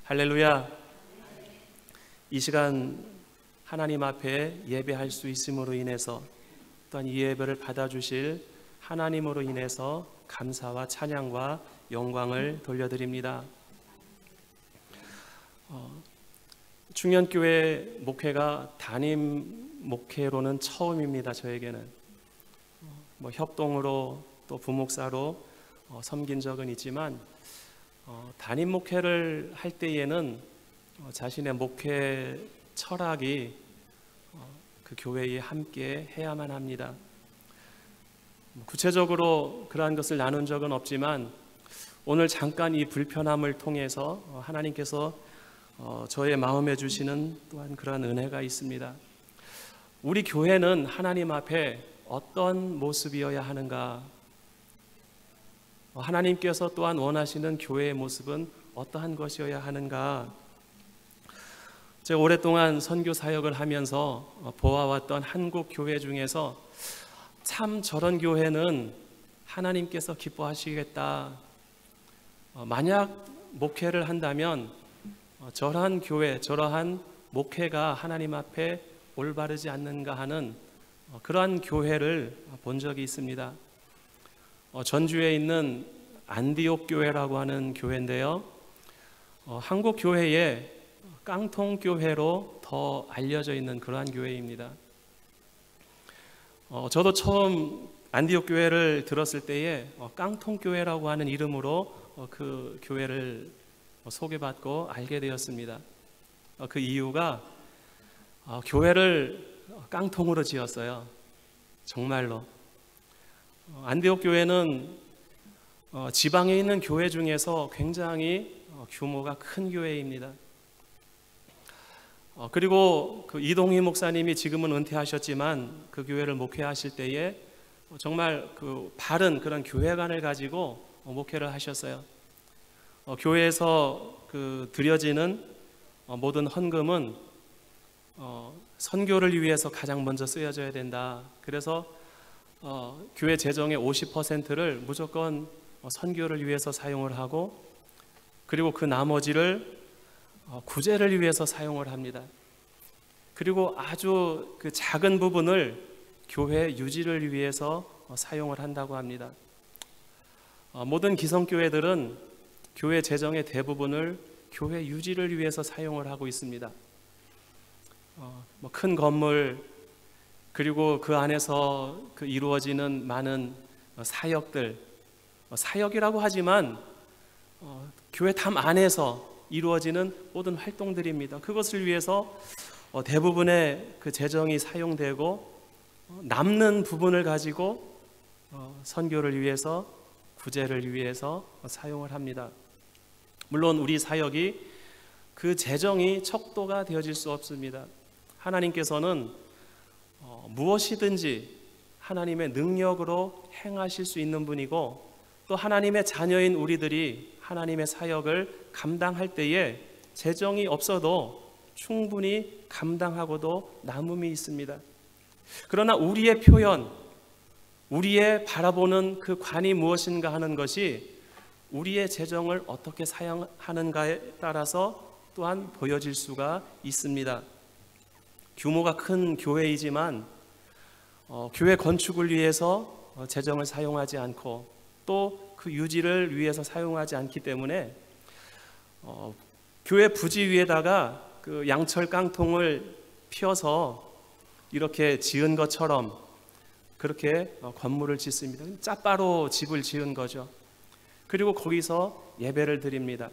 할렐루야. 이 시간 하나님 앞에 예배할 수 있음으로 인해서 또한 이 예배를 받아주실 하나님으로 인해서 감사와 찬양과 영광을 돌려드립니다. 충현교회 목회가 담임 목회로는 처음입니다. 저에게는 협동으로 또 부목사로 섬긴 적은 있지만 담임 목회를 할 때에는 자신의 목회 철학이 그 교회에 함께 해야만 합니다. 구체적으로 그러한 것을 나눈 적은 없지만 오늘 잠깐 이 불편함을 통해서 하나님께서 저의 마음에 주시는 또한 그러한 은혜가 있습니다. 우리 교회는 하나님 앞에 어떤 모습이어야 하는가? 하나님께서 또한 원하시는 교회의 모습은 어떠한 것이어야 하는가? 제가 오랫동안 선교 사역을 하면서 보아왔던 한국 교회 중에서 참 저런 교회는 하나님께서 기뻐하시겠다. 만약 목회를 한다면 저러한 교회, 저러한 목회가 하나님 앞에 올바르지 않는가 하는 그러한 교회를 본 적이 있습니다. 전주에 있는 안디옥 교회라고 하는 교회인데요. 한국 교회에 깡통 교회로 더 알려져 있는 그러한 교회입니다. 저도 처음 안디옥 교회를 들었을 때에 깡통 교회라고 하는 이름으로 그 교회를 소개받고 알게 되었습니다. 그 이유가 교회를 깡통으로 지었어요. 정말로. 안디옥 교회는 지방에 있는 교회 중에서 굉장히 규모가 큰 교회입니다. 그리고 그 이동희 목사님이 지금은 은퇴하셨지만 그 교회를 목회하실 때에 정말 그 바른 그런 교회관을 가지고 목회를 하셨어요. 교회에서 그 드려지는 모든 헌금은 선교를 위해서 가장 먼저 쓰여져야 된다. 그래서 교회 재정의 50%를 무조건 선교를 위해서 사용을 하고, 그리고 그 나머지를 구제를 위해서 사용을 합니다. 그리고 아주 그 작은 부분을 교회 유지를 위해서 사용을 한다고 합니다. 모든 기성교회들은 교회 재정의 대부분을 교회 유지를 위해서 사용을 하고 있습니다. 큰 건물, 그리고 그 안에서 그 이루어지는 많은 사역들, 사역이라고 하지만 교회 담 안에서 이루어지는 모든 활동들입니다. 그것을 위해서 대부분의 그 재정이 사용되고, 남는 부분을 가지고 선교를 위해서, 구제를 위해서 사용을 합니다. 물론 우리 사역이 그 재정이 척도가 되어질 수 없습니다. 하나님께서는 무엇이든지 하나님의 능력으로 행하실 수 있는 분이고, 또 하나님의 자녀인 우리들이 하나님의 사역을 감당할 때에 재정이 없어도 충분히 감당하고도 남음이 있습니다. 그러나 우리의 표현, 우리의 바라보는 그 관이 무엇인가 하는 것이 우리의 재정을 어떻게 사용하는가에 따라서 또한 보여질 수가 있습니다. 규모가 큰 교회이지만 교회 건축을 위해서 재정을 사용하지 않고, 또 그 유지를 위해서 사용하지 않기 때문에 교회 부지 위에다가 그 양철 깡통을 피워서 이렇게 지은 것처럼 그렇게 건물을 짓습니다. 짜빠로 집을 지은 거죠. 그리고 거기서 예배를 드립니다.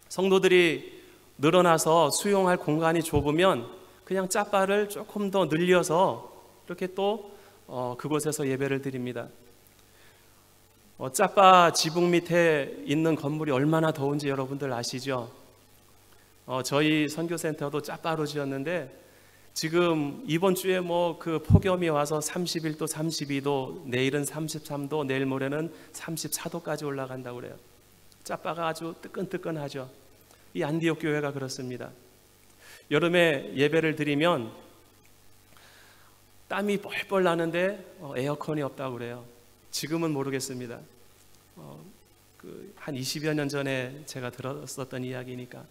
성도들이 늘어나서 수용할 공간이 좁으면 그냥 짜빠를 조금 더 늘려서 이렇게 또 그곳에서 예배를 드립니다. 짜빠 지붕 밑에 있는 건물이 얼마나 더운지 여러분들 아시죠? 저희 선교센터도 짜빠로 지었는데 지금 이번 주에 그 폭염이 와서 31도, 32도, 내일은 33도, 내일 모레는 34도까지 올라간다고 그래요. 짜빠가 아주 뜨끈뜨끈하죠. 이 안디옥 교회가 그렇습니다. 여름에 예배를 드리면 땀이 뻘뻘 나는데 에어컨이 없다고 그래요. 지금은 모르겠습니다. 한 20여 년 전에 제가 들었었던 이야기니까.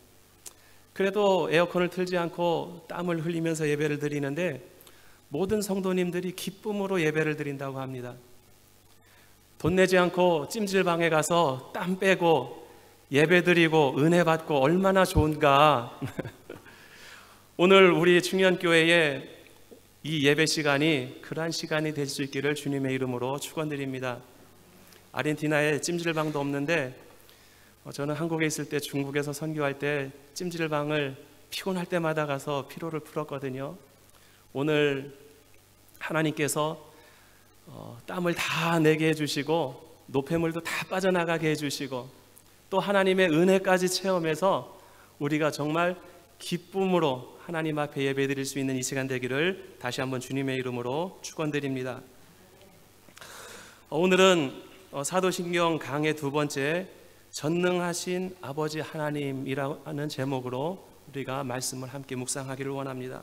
그래도 에어컨을 틀지 않고 땀을 흘리면서 예배를 드리는데 모든 성도님들이 기쁨으로 예배를 드린다고 합니다. 돈 내지 않고 찜질방에 가서 땀 빼고 예배 드리고 은혜 받고 얼마나 좋은가. 오늘 우리 충현교회에 이 예배 시간이 그러한 시간이 될 수 있기를 주님의 이름으로 축원드립니다. 아르헨티나에 찜질방도 없는데 저는 한국에 있을 때 중국에서 선교할 때 찜질방을 피곤할 때마다 가서 피로를 풀었거든요. 오늘 하나님께서 땀을 다 내게 해주시고 노폐물도 다 빠져나가게 해주시고 또 하나님의 은혜까지 체험해서 우리가 정말 기쁨으로 하나님 앞에 예배드릴 수 있는 이 시간 되기를 다시 한번 주님의 이름으로 축원드립니다. 오늘은 사도신경 강의 두 번째 전능하신 아버지 하나님이라는 제목으로 우리가 말씀을 함께 묵상하기를 원합니다.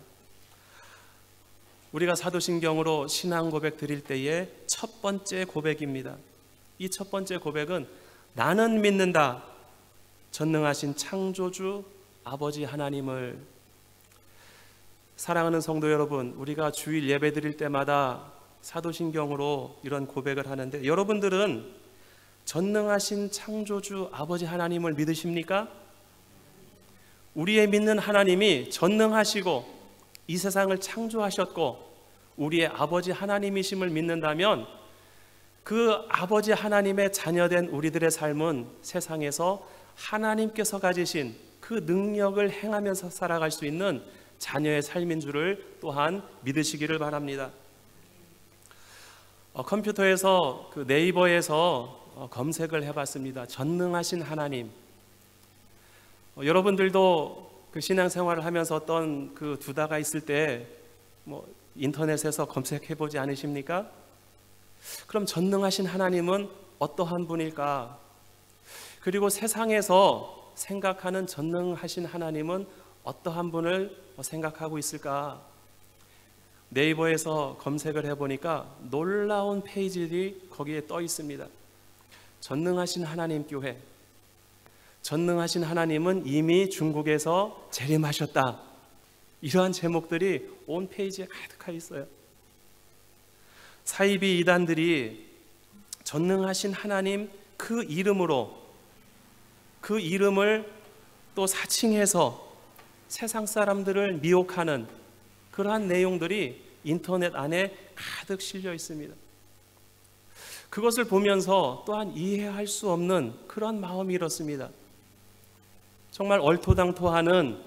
우리가 사도신경으로 신앙 고백 드릴 때의 첫 번째 고백입니다. 이 첫 번째 고백은 나는 믿는다. 전능하신 창조주 아버지 하나님을. 사랑하는 성도 여러분, 우리가 주일 예배 드릴 때마다 사도신경으로 이런 고백을 하는데 여러분들은 전능하신 창조주 아버지 하나님을 믿으십니까? 우리의 믿는 하나님이 전능하시고 이 세상을 창조하셨고 우리의 아버지 하나님이심을 믿는다면 그 아버지 하나님의 자녀된 우리들의 삶은 세상에서 하나님께서 가지신 그 능력을 행하면서 살아갈 수 있는 자녀의 삶인 줄을 또한 믿으시기를 바랍니다. 컴퓨터에서 그 네이버에서 검색을 해봤습니다. 전능하신 하나님. 여러분들도 그 신앙생활을 하면서 어떤 그 두다가 있을 때 인터넷에서 검색해보지 않으십니까? 그럼 전능하신 하나님은 어떠한 분일까? 그리고 세상에서 생각하는 전능하신 하나님은 어떠한 분을 생각하고 있을까? 네이버에서 검색을 해보니까 놀라운 페이지들이 거기에 떠 있습니다. 전능하신 하나님 교회, 전능하신 하나님은 이미 중국에서 재림하셨다. 이러한 제목들이 온 페이지에 가득하게 있어요. 사이비 이단들이 전능하신 하나님 그 이름으로 그 이름을 또 사칭해서 세상 사람들을 미혹하는 그러한 내용들이 인터넷 안에 가득 실려 있습니다. 그것을 보면서 또한 이해할 수 없는 그런 마음이 이렇습니다. 정말 얼토당토하는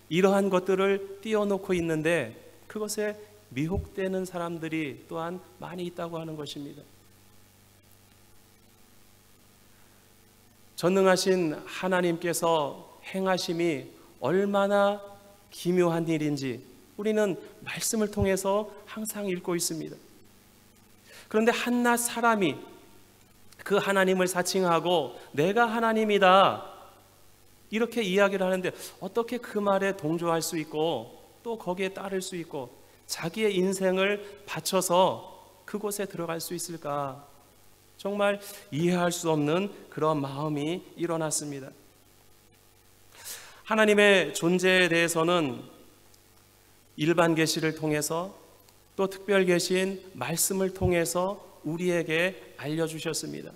이러한 것들을 띄워놓고 있는데 그것에 미혹되는 사람들이 또한 많이 있다고 하는 것입니다. 전능하신 하나님께서 행하심이 얼마나 기묘한 일인지 우리는 말씀을 통해서 항상 읽고 있습니다. 그런데 한낱 사람이 그 하나님을 사칭하고 내가 하나님이다 이렇게 이야기를 하는데 어떻게 그 말에 동조할 수 있고 또 거기에 따를 수 있고 자기의 인생을 바쳐서 그곳에 들어갈 수 있을까? 정말 이해할 수 없는 그런 마음이 일어났습니다. 하나님의 존재에 대해서는 일반 계시를 통해서 또 특별 계시인 말씀을 통해서 우리에게 알려주셨습니다.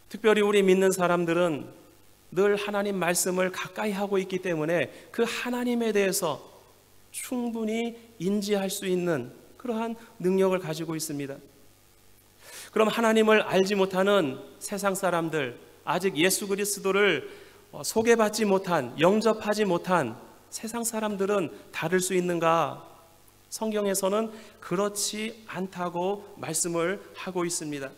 특별히 우리 믿는 사람들은 늘 하나님 말씀을 가까이 하고 있기 때문에 그 하나님에 대해서 충분히 인지할 수 있는 그러한 능력을 가지고 있습니다. 그럼 하나님을 알지 못하는 세상 사람들, 아직 예수 그리스도를 소개받지 못한, 영접하지 못한 세상 사람들은 다를 수 있는가? 성경에서는 그렇지 않다고 말씀을 하고 있습니다.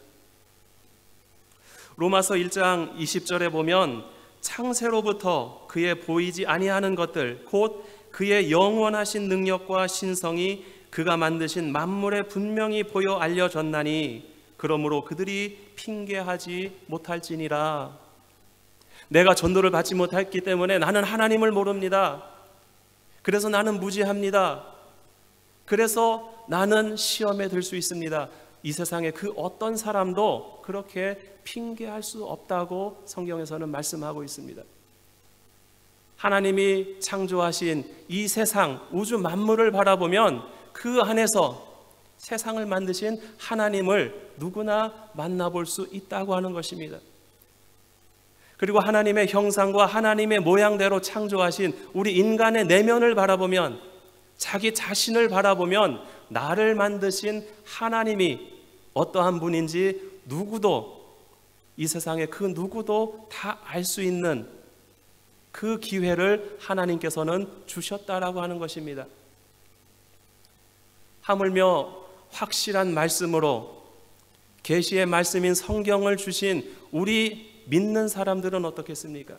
로마서 1장 20절에 보면 창세로부터 그의 보이지 아니하는 것들 곧 그의 영원하신 능력과 신성이 그가 만드신 만물에 분명히 보여 알려졌나니 그러므로 그들이 핑계하지 못할지니라. 내가 전도를 받지 못했기 때문에 나는 하나님을 모릅니다. 그래서 나는 무지합니다. 그래서 나는 시험에 들 수 있습니다. 이 세상의 그 어떤 사람도 그렇게 핑계할 수 없다고 성경에서는 말씀하고 있습니다. 하나님이 창조하신 이 세상, 우주 만물을 바라보면 그 안에서 세상을 만드신 하나님을 누구나 만나볼 수 있다고 하는 것입니다. 그리고 하나님의 형상과 하나님의 모양대로 창조하신 우리 인간의 내면을 바라보면, 자기 자신을 바라보면 나를 만드신 하나님이 어떠한 분인지 누구도, 이 세상에 그 누구도 다 알 수 있는 그 기회를 하나님께서는 주셨다라고 하는 것입니다. 하물며 확실한 말씀으로 계시의 말씀인 성경을 주신 우리 믿는 사람들은 어떻겠습니까?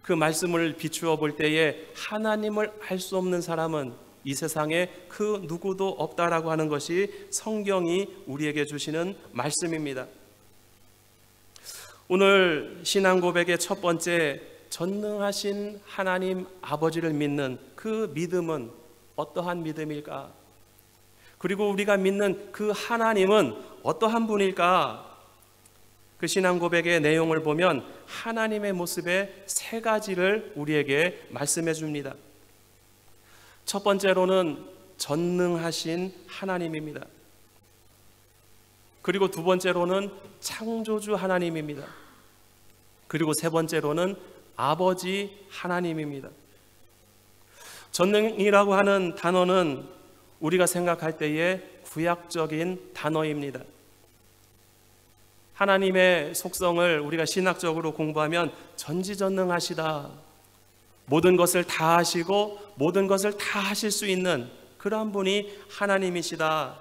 그 말씀을 비추어 볼 때에 하나님을 알 수 없는 사람은 이 세상에 그 누구도 없다라고 하는 것이 성경이 우리에게 주시는 말씀입니다. 오늘 신앙 고백의 첫 번째, 전능하신 하나님 아버지를 믿는 그 믿음은 어떠한 믿음일까? 그리고 우리가 믿는 그 하나님은 어떠한 분일까? 그 신앙 고백의 내용을 보면 하나님의 모습의 세 가지를 우리에게 말씀해 줍니다. 첫 번째로는 전능하신 하나님입니다. 그리고 두 번째로는 창조주 하나님입니다. 그리고 세 번째로는 아버지 하나님입니다. 전능이라고 하는 단어는 우리가 생각할 때에 구약적인 단어입니다. 하나님의 속성을 우리가 신학적으로 공부하면 전지전능하시다, 모든 것을 다 하시고 모든 것을 다 하실 수 있는 그러한 분이 하나님이시다.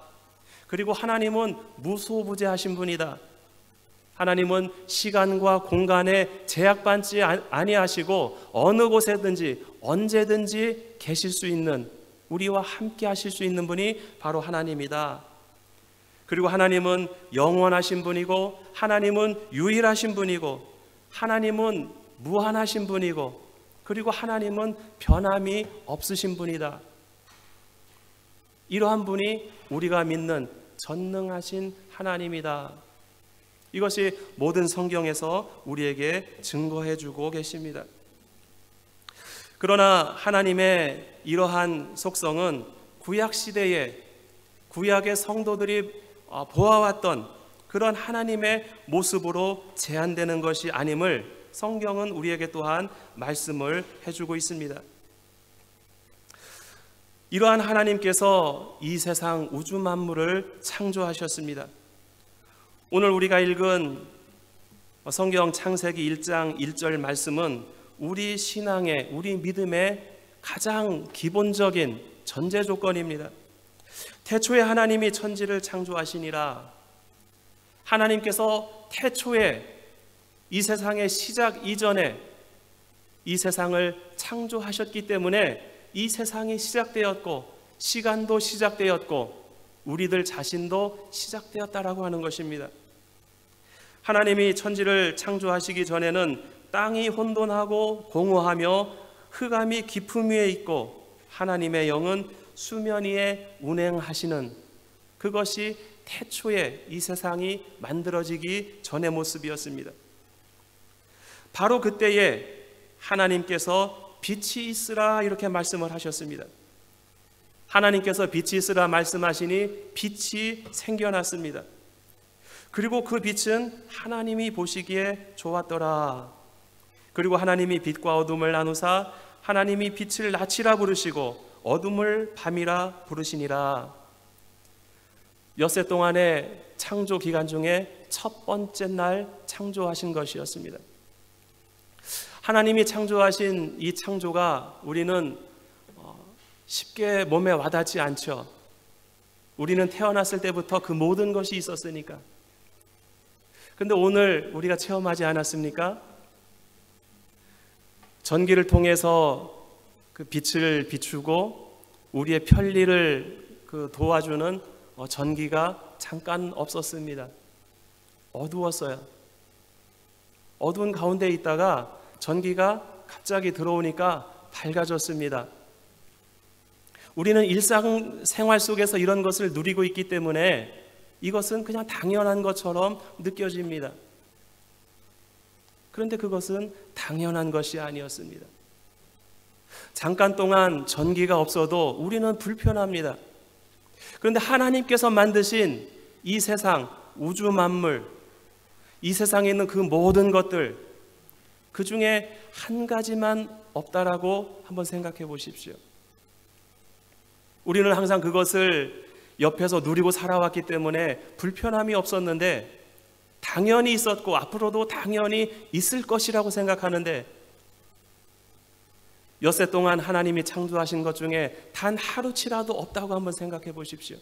그리고 하나님은 무소부재하신 분이다. 하나님은 시간과 공간에 제약받지 아니하시고 어느 곳에든지 언제든지 계실 수 있는, 우리와 함께 하실 수 있는 분이 바로 하나님이다. 그리고 하나님은 영원하신 분이고, 하나님은 유일하신 분이고, 하나님은 무한하신 분이고, 그리고 하나님은 변함이 없으신 분이다. 이러한 분이 우리가 믿는 전능하신 하나님이다. 이것이 모든 성경에서 우리에게 증거해 주고 계십니다. 그러나 하나님의 이러한 속성은 구약시대에 구약의 성도들이 보아왔던 그런 하나님의 모습으로 제한되는 것이 아님을 성경은 우리에게 또한 말씀을 해주고 있습니다. 이러한 하나님께서 이 세상 우주 만물을 창조하셨습니다. 오늘 우리가 읽은 성경 창세기 1장 1절 말씀은 우리 신앙의, 우리 믿음의 가장 기본적인 전제 조건입니다. 태초에 하나님이 천지를 창조하시니라. 하나님께서 태초에 이 세상의 시작 이전에 이 세상을 창조하셨기 때문에 이 세상이 시작되었고 시간도 시작되었고 우리들 자신도 시작되었다라고 하는 것입니다. 하나님이 천지를 창조하시기 전에는 땅이 혼돈하고 공허하며 흑암이 깊음 위에 있고 하나님의 영은 수면 위에 운행하시는, 그것이 태초에 이 세상이 만들어지기 전의 모습이었습니다. 바로 그때에 하나님께서 빛이 있으라 이렇게 말씀을 하셨습니다. 하나님께서 빛이 있으라 말씀하시니 빛이 생겨났습니다. 그리고 그 빛은 하나님이 보시기에 좋았더라. 그리고 하나님이 빛과 어둠을 나누사 하나님이 빛을 낮이라 부르시고 어둠을 밤이라 부르시니라. 엿새 동안의 창조 기간 중에 첫 번째 날 창조하신 것이었습니다. 하나님이 창조하신 이 창조가 우리는 쉽게 몸에 와닿지 않죠. 우리는 태어났을 때부터 그 모든 것이 있었으니까. 근데 오늘 우리가 체험하지 않았습니까? 전기를 통해서 그 빛을 비추고 우리의 편리를 도와주는 전기가 잠깐 없었습니다. 어두웠어요. 어두운 가운데 있다가 전기가 갑자기 들어오니까 밝아졌습니다. 우리는 일상생활 속에서 이런 것을 누리고 있기 때문에 이것은 그냥 당연한 것처럼 느껴집니다. 그런데 그것은 당연한 것이 아니었습니다. 잠깐 동안 전기가 없어도 우리는 불편합니다. 그런데 하나님께서 만드신 이 세상, 우주 만물, 이 세상에 있는 그 모든 것들, 그 중에 한 가지만 없다라고 한번 생각해 보십시오. 우리는 항상 그것을 옆에서 누리고 살아왔기 때문에 불편함이 없었는데, 당연히 있었고 앞으로도 당연히 있을 것이라고 생각하는데, 엿새 동안 하나님이 창조하신 것 중에 단 하루치라도 없다고 한번 생각해 보십시오.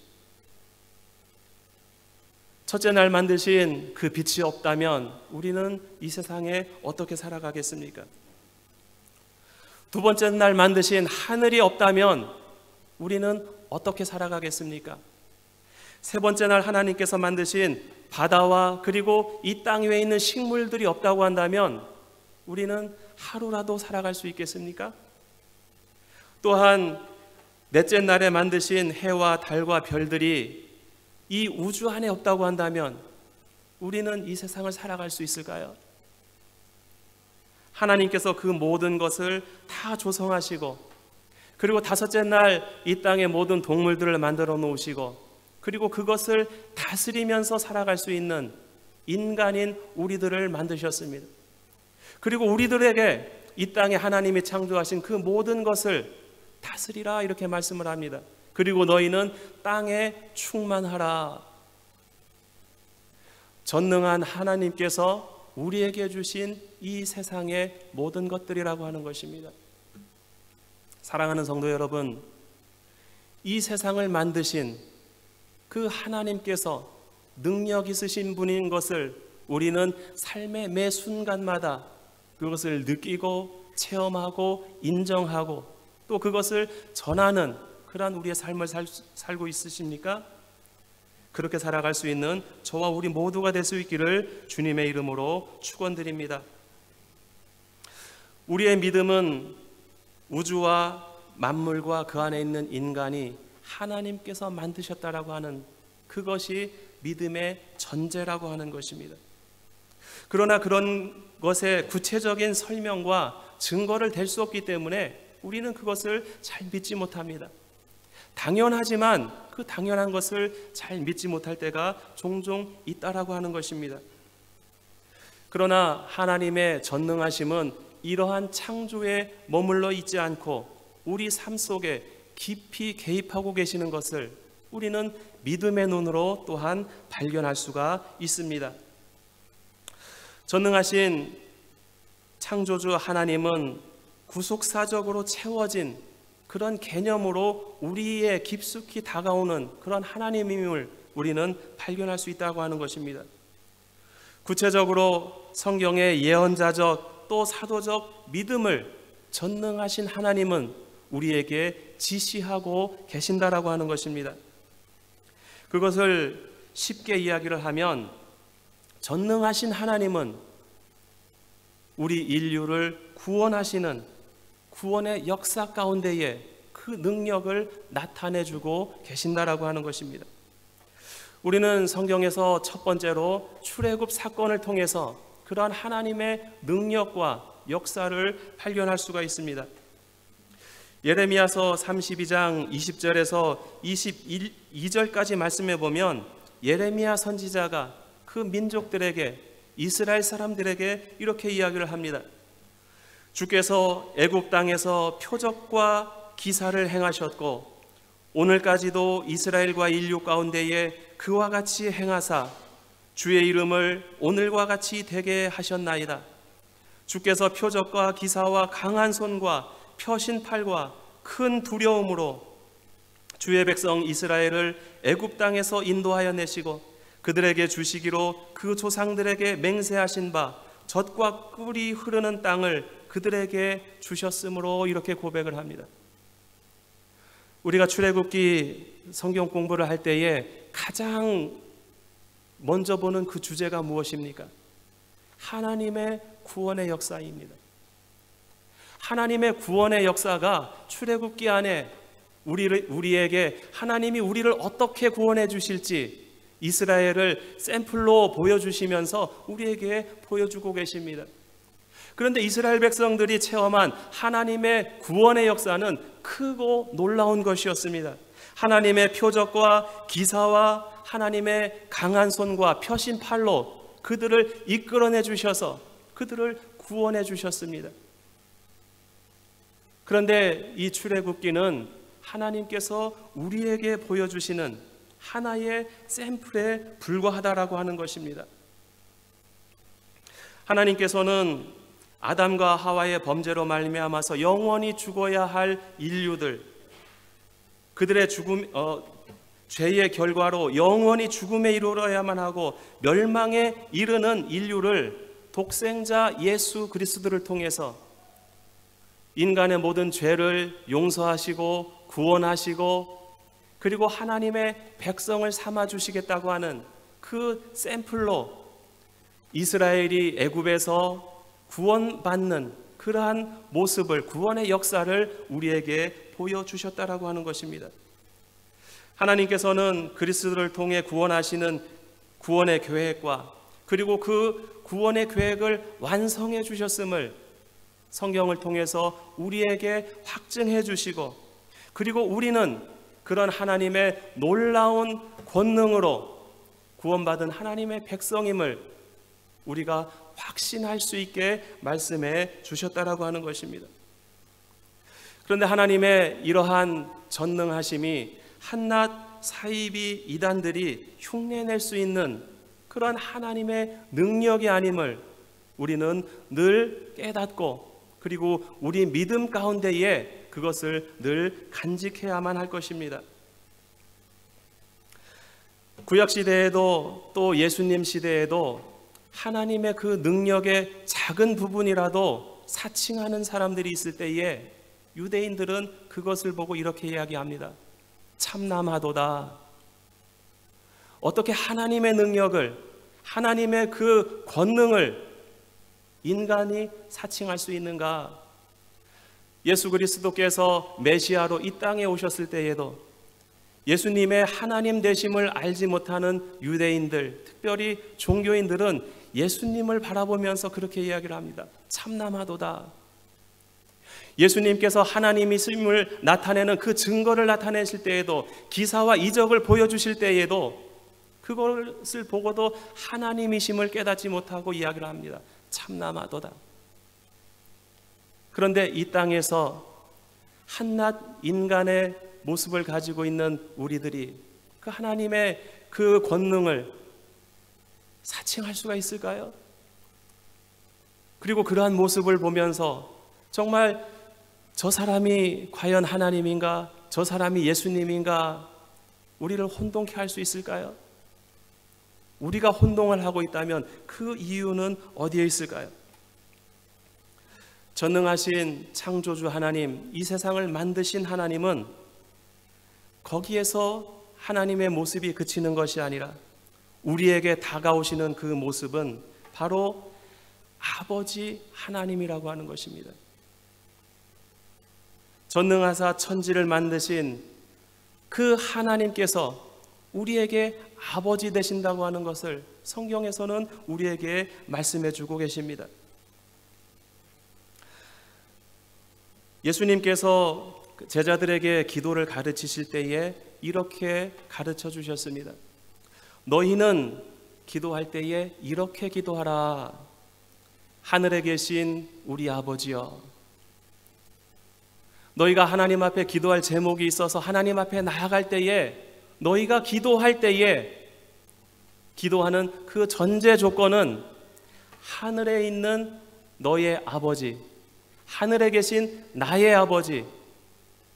첫째 날 만드신 그 빛이 없다면 우리는 이 세상에 어떻게 살아가겠습니까? 두 번째 날 만드신 하늘이 없다면 우리는 어떻게 살아가겠습니까? 세 번째 날 하나님께서 만드신 바다와 그리고 이 땅 위에 있는 식물들이 없다고 한다면 우리는 하루라도 살아갈 수 있겠습니까? 또한 넷째 날에 만드신 해와 달과 별들이 이 우주 안에 없다고 한다면 우리는 이 세상을 살아갈 수 있을까요? 하나님께서 그 모든 것을 다 조성하시고, 그리고 다섯째 날 이 땅의 모든 동물들을 만들어 놓으시고, 그리고 그것을 다스리면서 살아갈 수 있는 인간인 우리들을 만드셨습니다. 그리고 우리들에게 이 땅에 하나님이 창조하신 그 모든 것을 다스리라 이렇게 말씀을 합니다. 그리고 너희는 땅에 충만하라. 전능한 하나님께서 우리에게 주신 이 세상의 모든 것들이라고 하는 것입니다. 사랑하는 성도 여러분, 이 세상을 만드신 그 하나님께서 능력 있으신 분인 것을 우리는 삶의 매 순간마다 그것을 느끼고 체험하고 인정하고 또 그것을 전하는 그러한 우리의 삶을 살고 있으십니까? 그렇게 살아갈 수 있는 저와 우리 모두가 될 수 있기를 주님의 이름으로 축원드립니다. 우리의 믿음은 우주와 만물과 그 안에 있는 인간이 하나님께서 만드셨다라고 하는 그것이 믿음의 전제라고 하는 것입니다. 그러나 그런 것의 구체적인 설명과 증거를 댈 수 없기 때문에 우리는 그것을 잘 믿지 못합니다. 당연하지만 그 당연한 것을 잘 믿지 못할 때가 종종 있다라고 하는 것입니다. 그러나 하나님의 전능하심은 이러한 창조에 머물러 있지 않고 우리 삶 속에 깊이 개입하고 계시는 것을 우리는 믿음의 눈으로 또한 발견할 수가 있습니다. 전능하신 창조주 하나님은 구속사적으로 채워진 그런 개념으로 우리의 깊숙이 다가오는 그런 하나님임을 우리는 발견할 수 있다고 하는 것입니다. 구체적으로 성경의 예언자적 또 사도적 믿음을 전능하신 하나님은 우리에게 지시하고 계신다라고 하는 것입니다. 그것을 쉽게 이야기를 하면 전능하신 하나님은 우리 인류를 구원하시는 구원의 역사 가운데에 그 능력을 나타내주고 계신다라고 하는 것입니다. 우리는 성경에서 첫 번째로 출애굽 사건을 통해서 그러한 하나님의 능력과 역사를 발견할 수가 있습니다. 예레미야서 32장 20절에서 22절까지 말씀해 보면 예레미야 선지자가 그 민족들에게, 이스라엘 사람들에게 이렇게 이야기를 합니다. 주께서 애굽 땅에서 표적과 기사를 행하셨고 오늘까지도 이스라엘과 인류 가운데에 그와 같이 행하사 주의 이름을 오늘과 같이 되게 하셨나이다. 주께서 표적과 기사와 강한 손과 펴신 팔과 큰 두려움으로 주의 백성 이스라엘을 애굽 땅에서 인도하여 내시고 그들에게 주시기로 그 조상들에게 맹세하신 바 젖과 꿀이 흐르는 땅을 그들에게 주셨으므로 이렇게 고백을 합니다. 우리가 출애굽기 성경 공부를 할 때에 가장 먼저 보는 그 주제가 무엇입니까? 하나님의 구원의 역사입니다. 하나님의 구원의 역사가 출애굽기 안에 우리에게 하나님이 우리를 어떻게 구원해 주실지 이스라엘을 샘플로 보여주시면서 우리에게 보여주고 계십니다. 그런데 이스라엘 백성들이 체험한 하나님의 구원의 역사는 크고 놀라운 것이었습니다. 하나님의 표적과 기사와 하나님의 강한 손과 펴신 팔로 그들을 이끌어내 주셔서 그들을 구원해 주셨습니다. 그런데 이 출애굽기는 하나님께서 우리에게 보여주시는 하나의 샘플에 불과하다라고 하는 것입니다. 하나님께서는 아담과 하와의 범죄로 말미암아서 영원히 죽어야 할 인류들, 그들의 죄의 결과로 영원히 죽음에 이르러야만 하고 멸망에 이르는 인류를 독생자 예수 그리스도를 통해서 인간의 모든 죄를 용서하시고 구원하시고 그리고 하나님의 백성을 삼아 주시겠다고 하는 그 샘플로 이스라엘이 애굽에서 구원받는 그러한 모습을, 구원의 역사를 우리에게 보여주셨다라고 하는 것입니다. 하나님께서는 그리스도를 통해 구원하시는 구원의 계획과 그리고 그 구원의 계획을 완성해 주셨음을 성경을 통해서 우리에게 확증해 주시고, 그리고 우리는 그런 하나님의 놀라운 권능으로 구원받은 하나님의 백성임을 우리가 확신할 수 있게 말씀해 주셨다라고 하는 것입니다. 그런데 하나님의 이러한 전능하심이 한낱 사이비 이단들이 흉내낼 수 있는 그러한 하나님의 능력이 아님을 우리는 늘 깨닫고, 그리고 우리 믿음 가운데에 그것을 늘 간직해야만 할 것입니다. 구약 시대에도 또 예수님 시대에도 하나님의 그 능력의 작은 부분이라도 사칭하는 사람들이 있을 때에 유대인들은 그것을 보고 이렇게 이야기합니다. 참남하도다. 어떻게 하나님의 능력을, 하나님의 그 권능을 인간이 사칭할 수 있는가? 예수 그리스도께서 메시아로 이 땅에 오셨을 때에도 예수님의 하나님 되심을 알지 못하는 유대인들, 특별히 종교인들은 예수님을 바라보면서 그렇게 이야기를 합니다. 참남하도다. 예수님께서 하나님이심을 나타내는 그 증거를 나타내실 때에도, 기사와 이적을 보여주실 때에도 그것을 보고도 하나님이심을 깨닫지 못하고 이야기를 합니다. 참남하도다. 그런데 이 땅에서 한낱 인간의 모습을 가지고 있는 우리들이 그 하나님의 그 권능을 사칭할 수가 있을까요? 그리고 그러한 모습을 보면서 정말 저 사람이 과연 하나님인가? 저 사람이 예수님인가? 우리를 혼동케 할 수 있을까요? 우리가 혼동을 하고 있다면 그 이유는 어디에 있을까요? 전능하신 창조주 하나님, 이 세상을 만드신 하나님은 거기에서 하나님의 모습이 그치는 것이 아니라 우리에게 다가오시는 그 모습은 바로 아버지 하나님이라고 하는 것입니다. 전능하사 천지를 만드신 그 하나님께서 우리에게 아버지 되신다고 하는 것을 성경에서는 우리에게 말씀해 주고 계십니다. 예수님께서 제자들에게 기도를 가르치실 때에 이렇게 가르쳐 주셨습니다. 너희는 기도할 때에 이렇게 기도하라. 하늘에 계신 우리 아버지여. 너희가 하나님 앞에 기도할 제목이 있어서 하나님 앞에 나아갈 때에, 너희가 기도할 때에 기도하는 그 전제 조건은 하늘에 있는 너의 아버지, 하늘에 계신 나의 아버지,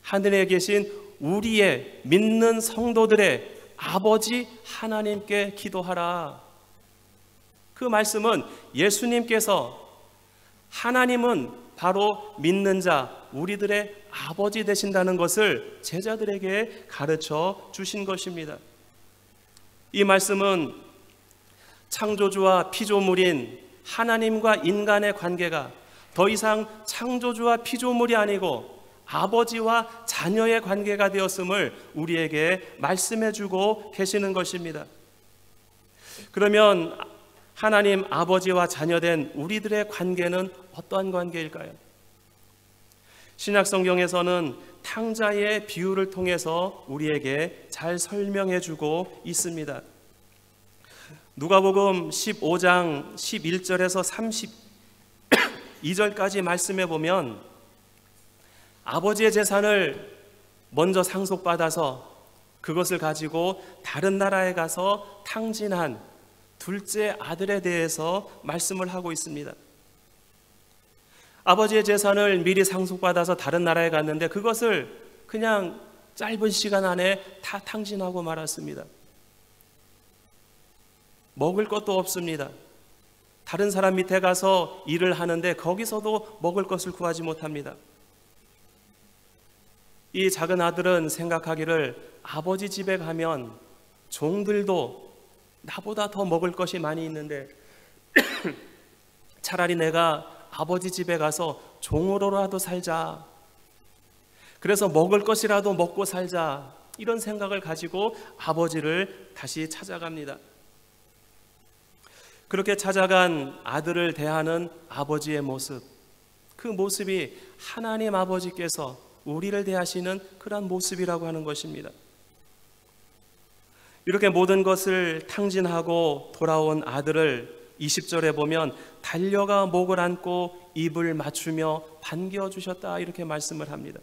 하늘에 계신 우리의 믿는 성도들의 아버지 하나님께 기도하라. 그 말씀은 예수님께서 하나님은 바로 믿는 자, 우리들의 아버지 되신다는 것을 제자들에게 가르쳐 주신 것입니다. 이 말씀은 창조주와 피조물인 하나님과 인간의 관계가 더 이상 창조주와 피조물이 아니고 아버지와 자녀의 관계가 되었음을 우리에게 말씀해 주고 계시는 것입니다. 그러면 하나님 아버지와 자녀된 우리들의 관계는 어떠한 관계일까요? 신약 성경에서는 탕자의 비유를 통해서 우리에게 잘 설명해 주고 있습니다. 누가복음 15장 11절에서 32절까지 말씀해 보면 아버지의 재산을 먼저 상속받아서 그것을 가지고 다른 나라에 가서 탕진한 둘째 아들에 대해서 말씀을 하고 있습니다. 아버지의 재산을 미리 상속받아서 다른 나라에 갔는데 그것을 그냥 짧은 시간 안에 다 탕진하고 말았습니다. 먹을 것도 없습니다. 다른 사람 밑에 가서 일을 하는데 거기서도 먹을 것을 구하지 못합니다. 이 작은 아들은 생각하기를 아버지 집에 가면 종들도 나보다 더 먹을 것이 많이 있는데 차라리 내가 아버지 집에 가서 종으로라도 살자. 그래서 먹을 것이라도 먹고 살자. 이런 생각을 가지고 아버지를 다시 찾아갑니다. 그렇게 찾아간 아들을 대하는 아버지의 모습, 그 모습이 하나님 아버지께서 우리를 대하시는 그런 모습이라고 하는 것입니다. 이렇게 모든 것을 탕진하고 돌아온 아들을 20절에 보면 달려가 목을 안고 입을 맞추며 반겨주셨다 이렇게 말씀을 합니다.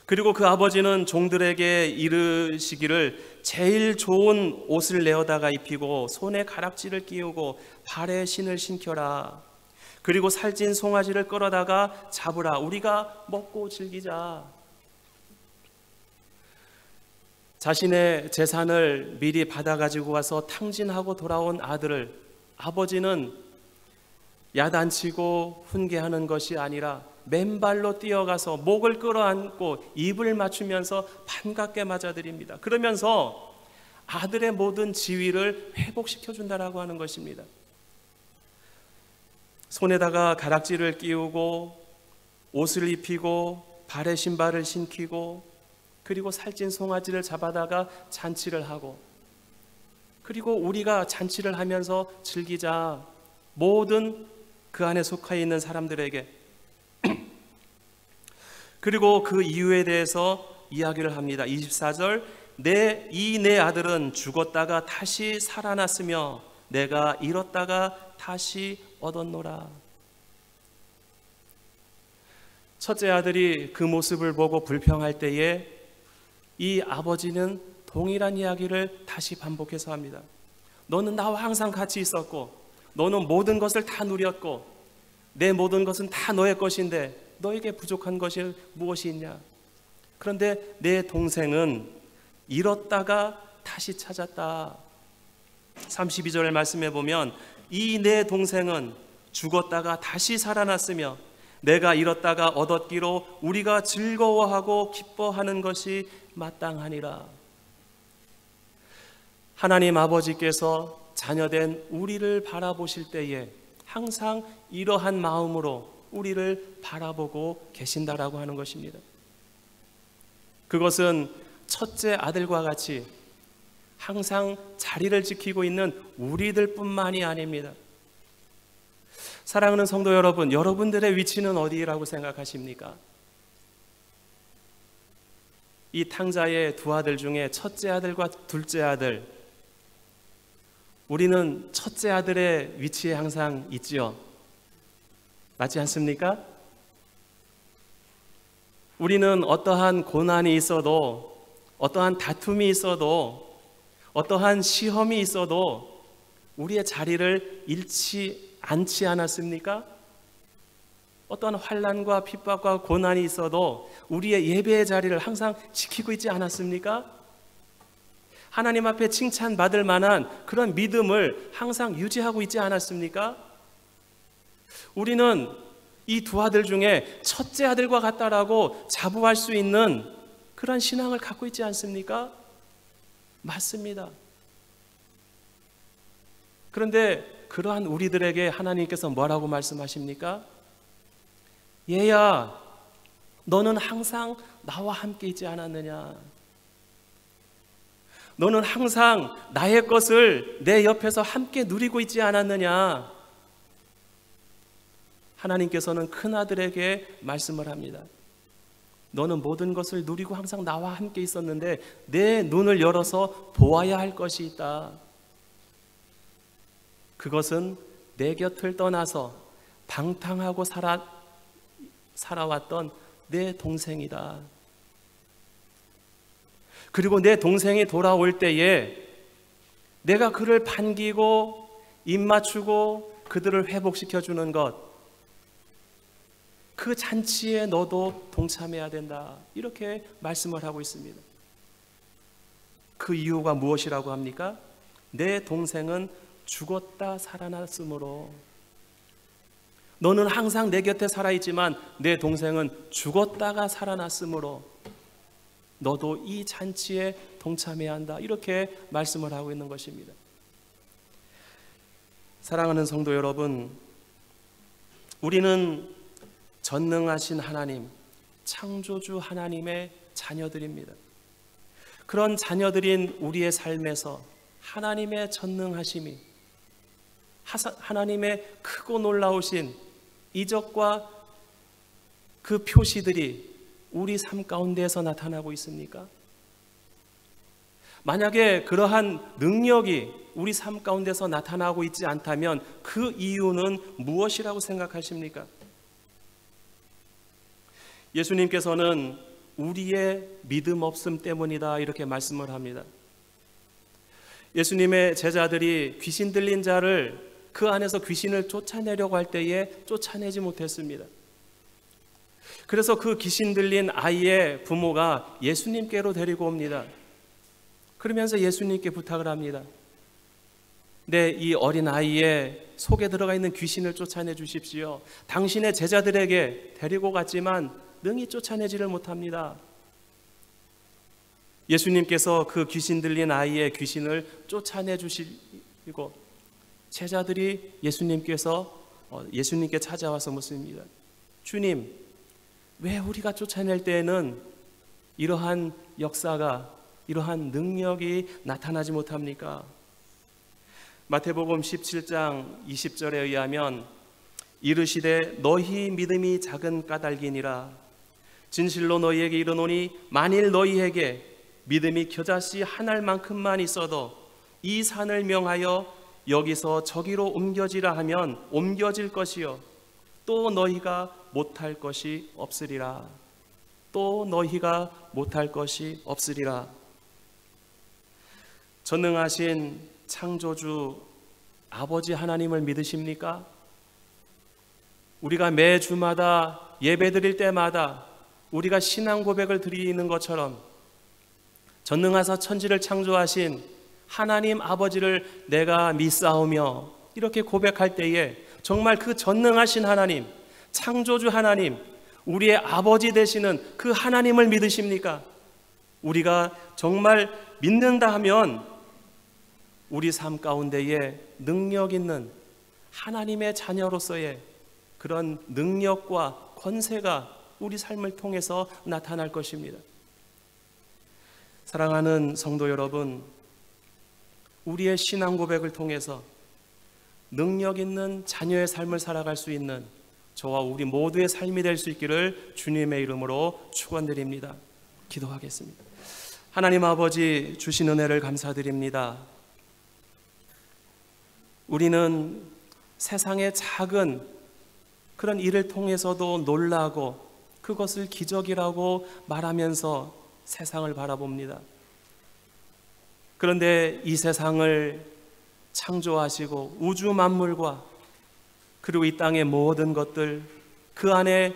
그리고 그 아버지는 종들에게 이르시기를 제일 좋은 옷을 내어다가 입히고 손에 가락지를 끼우고 발에 신을 신겨라. 그리고 살찐 송아지를 끌어다가 잡으라. 우리가 먹고 즐기자. 자신의 재산을 미리 받아가지고 와서 탕진하고 돌아온 아들을 아버지는 야단치고 훈계하는 것이 아니라 맨발로 뛰어가서 목을 끌어안고 입을 맞추면서 반갑게 맞아들입니다. 그러면서 아들의 모든 지위를 회복시켜준다라고 하는 것입니다. 손에다가 가락지를 끼우고 옷을 입히고 발에 신발을 신기고 그리고 살찐 송아지를 잡아다가 잔치를 하고 그리고 우리가 잔치를 하면서 즐기자. 모든 그 안에 속해 있는 사람들에게 그리고 그 이유에 대해서 이야기를 합니다. 24절 내 아들은 죽었다가 다시 살아났으며 내가 잃었다가 다시 얻었노라. 첫째 아들이 그 모습을 보고 불평할 때에 이 아버지는 동일한 이야기를 다시 반복해서 합니다. 너는 나와 항상 같이 있었고 너는 모든 것을 다 누렸고 내 모든 것은 다 너의 것인데 너에게 부족한 것이 무엇이 있냐? 그런데 내 동생은 잃었다가 다시 찾았다. 32절을 말씀해 보면 이 내 동생은 죽었다가 다시 살아났으며 내가 잃었다가 얻었기로 우리가 즐거워하고 기뻐하는 것이 마땅하니라. 하나님 아버지께서 자녀된 우리를 바라보실 때에 항상 이러한 마음으로 우리를 바라보고 계신다라고 하는 것입니다. 그것은 첫째 아들과 같이 항상 자리를 지키고 있는 우리들뿐만이 아닙니다. 사랑하는 성도 여러분, 여러분들의 위치는 어디라고 생각하십니까? 이 탕자의 두 아들 중에 첫째 아들과 둘째 아들, 우리는 첫째 아들의 위치에 항상 있지요. 맞지 않습니까? 우리는 어떠한 고난이 있어도, 어떠한 다툼이 있어도, 어떠한 시험이 있어도 우리의 자리를 잃지 않지 않았습니까? 어떠한 환난과 핍박과 고난이 있어도 우리의 예배의 자리를 항상 지키고 있지 않았습니까? 하나님 앞에 칭찬받을 만한 그런 믿음을 항상 유지하고 있지 않았습니까? 우리는 이 두 아들 중에 첫째 아들과 같다라고 자부할 수 있는 그런 신앙을 갖고 있지 않습니까? 맞습니다. 그런데 그러한 우리들에게 하나님께서 뭐라고 말씀하십니까? 얘야, 너는 항상 나와 함께 있지 않았느냐? 너는 항상 나의 것을 내 옆에서 함께 누리고 있지 않았느냐? 하나님께서는 큰아들에게 말씀을 합니다. 너는 모든 것을 누리고 항상 나와 함께 있었는데 내 눈을 열어서 보아야 할 것이 있다. 그것은 내 곁을 떠나서 방탕하고 살아왔던 내 동생이다. 그리고 내 동생이 돌아올 때에 내가 그를 반기고 입맞추고 그들을 회복시켜주는 것, 그 잔치에 너도 동참해야 된다. 이렇게 말씀을 하고 있습니다. 그 이유가 무엇이라고 합니까? 내 동생은 죽었다 살아났으므로. 너는 항상 내 곁에 살아있지만 내 동생은 죽었다가 살아났으므로 너도 이 잔치에 동참해야 한다. 이렇게 말씀을 하고 있는 것입니다. 사랑하는 성도 여러분, 우리는 전능하신 하나님, 창조주 하나님의 자녀들입니다. 그런 자녀들인 우리의 삶에서 하나님의 전능하심이, 하나님의 크고 놀라우신 이적과 그 표시들이 우리 삶 가운데에서 나타나고 있습니까? 만약에 그러한 능력이 우리 삶 가운데서 나타나고 있지 않다면 그 이유는 무엇이라고 생각하십니까? 예수님께서는 우리의 믿음 없음 때문이다 이렇게 말씀을 합니다. 예수님의 제자들이 귀신 들린 자를 그 안에서 귀신을 쫓아내려고 할 때에 쫓아내지 못했습니다. 그래서 그 귀신 들린 아이의 부모가 예수님께로 데리고 옵니다. 그러면서 예수님께 부탁을 합니다. 이 어린 아이의 속에 들어가 있는 귀신을 쫓아내 주십시오. 당신의 제자들에게 데리고 갔지만 능히 쫓아내지를 못합니다. 예수님께서 그 귀신 들린 아이의 귀신을 쫓아내 주시고 제자들이 예수님께 찾아와서 묻습니다. 주님, 왜 우리가 쫓아낼 때에는 이러한 역사가, 이러한 능력이 나타나지 못합니까? 마태복음 17장 20절에 의하면 이르시되 너희 믿음이 작은 까닭이니라. 진실로 너희에게 이르노니 만일 너희에게 믿음이 겨자씨 한 알만큼만 있어도 이 산을 명하여 여기서 저기로 옮겨지라 하면 옮겨질 것이요 또 너희가 못할 것이 없으리라. 또 너희가 못할 것이 없으리라. 전능하신 창조주 아버지 하나님을 믿으십니까? 우리가 매 주마다 예배 드릴 때마다 우리가 신앙 고백을 드리는 것처럼 전능하사 천지를 창조하신 하나님 아버지를 내가 믿사오며 이렇게 고백할 때에 정말 그 전능하신 하나님, 창조주 하나님, 우리의 아버지 되시는 그 하나님을 믿으십니까? 우리가 정말 믿는다 하면 우리 삶 가운데에 능력 있는 하나님의 자녀로서의 그런 능력과 권세가 우리 삶을 통해서 나타날 것입니다. 사랑하는 성도 여러분, 우리의 신앙 고백을 통해서 능력 있는 자녀의 삶을 살아갈 수 있는 저와 우리 모두의 삶이 될 수 있기를 주님의 이름으로 축원드립니다. 기도하겠습니다. 하나님 아버지, 주신 은혜를 감사드립니다. 우리는 세상의 작은 그런 일을 통해서도 놀라고 그것을 기적이라고 말하면서 세상을 바라봅니다. 그런데 이 세상을 창조하시고 우주 만물과 그리고 이 땅의 모든 것들, 그 안에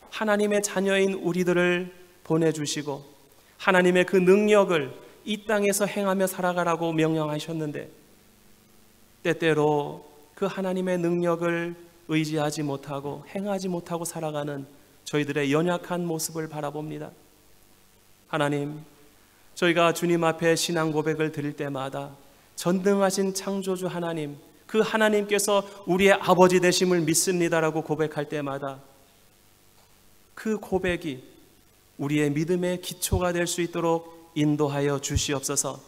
하나님의 자녀인 우리들을 보내주시고 하나님의 그 능력을 이 땅에서 행하며 살아가라고 명령하셨는데 때때로 그 하나님의 능력을 의지하지 못하고 행하지 못하고 살아가는 저희들의 연약한 모습을 바라봅니다. 하나님, 저희가 주님 앞에 신앙 고백을 드릴 때마다 전능하신 창조주 하나님, 그 하나님께서 우리의 아버지 되심을 믿습니다라고 고백할 때마다 그 고백이 우리의 믿음의 기초가 될 수 있도록 인도하여 주시옵소서.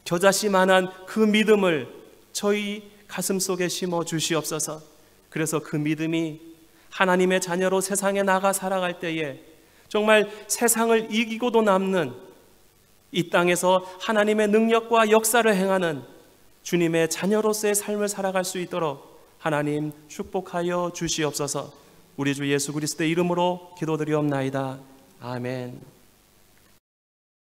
겨자씨만한 그 믿음을 저희 가슴 속에 심어 주시옵소서. 그래서 그 믿음이 하나님의 자녀로 세상에 나가 살아갈 때에 정말 세상을 이기고도 남는, 이 땅에서 하나님의 능력과 역사를 행하는 주님의 자녀로서의 삶을 살아갈 수 있도록 하나님 축복하여 주시옵소서. 우리 주 예수 그리스도의 이름으로 기도드리옵나이다. 아멘.